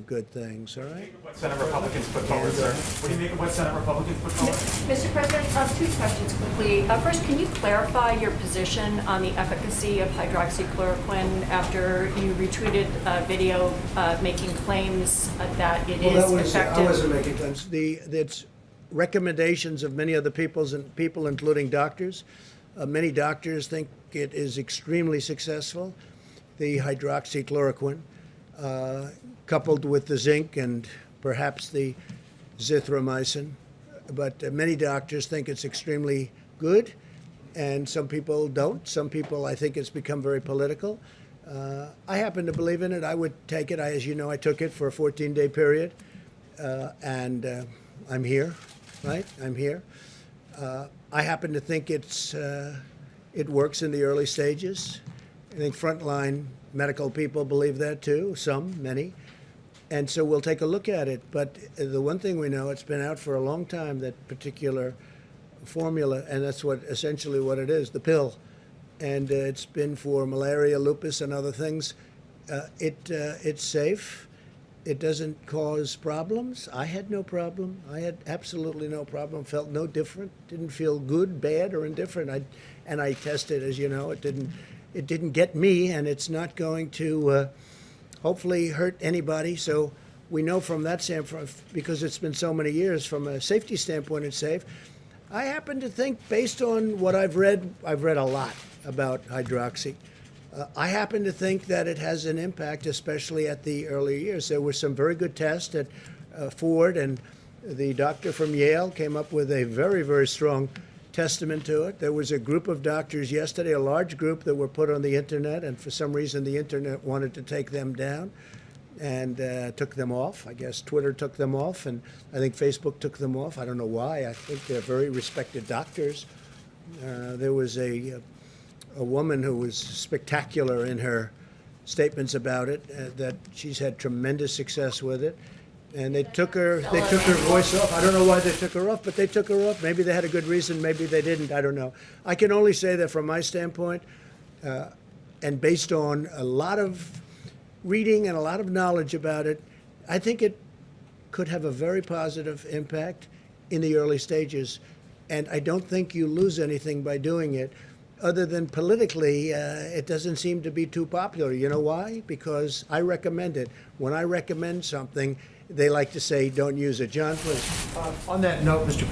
of good things, all right? What Senate Republicans put forward, sir? What do you make of what Senate Republicans put forward? Mr. President, two questions quickly. First, can you clarify your position on the efficacy of hydroxychloroquine after you retweeted a video making claims that it is effective? I wasn't making claims. It's recommendations of many other people, including doctors. Many doctors think it is extremely successful, the hydroxychloroquine, coupled with the zinc and perhaps the zithromycin. But many doctors think it's extremely good, and some people don't. Some people, I think it's become very political. I happen to believe in it. I would take it. As you know, I took it for a 14-day period, and I'm here, right? I'm here. I happen to think it works in the early stages. I think frontline medical people believe that too, many. And so we'll take a look at it. But the one thing we know, it's been out for a long time, that particular formula, and that's essentially what it is, the pill. And it's been for malaria, lupus, and other things. It's safe. It doesn't cause problems. I had no problem. I had absolutely no problem. Felt no different. Didn't feel good, bad, or indifferent. I tested, as you know. It didn't get me, and it's not going to hopefully hurt anybody. So we know from that standpoint, because it's been so many years, from a safety standpoint, it's safe. I happen to think, based on what I've read a lot about hydroxy. I happen to think that it has an impact, especially at the earlier years. There were some very good tests at Ford, and the doctor from Yale came up with a very, very strong testament to it. There was a group of doctors yesterday, a large group, that were put on the internet, and for some reason the internet wanted to take them down and took them off. I guess Twitter took them off, and I think Facebook took them off. I don't know why. I think they're very respected doctors. There was a woman who was spectacular in her statements about it, that she's had tremendous success with it. And they took her voice off. I don't know why they took her off, but they took her off. Maybe they had a good reason, maybe they didn't, I don't know. I can only say that from my standpoint, and based on a lot of reading and a lot of knowledge about it, I think it could have a very positive impact in the early stages. And I don't think you lose anything by doing it, other than politically, it doesn't seem to be too popular. You know why? Because I recommend it. When I recommend something, they like to say, don't use it. John, please. On that note, Mr. President,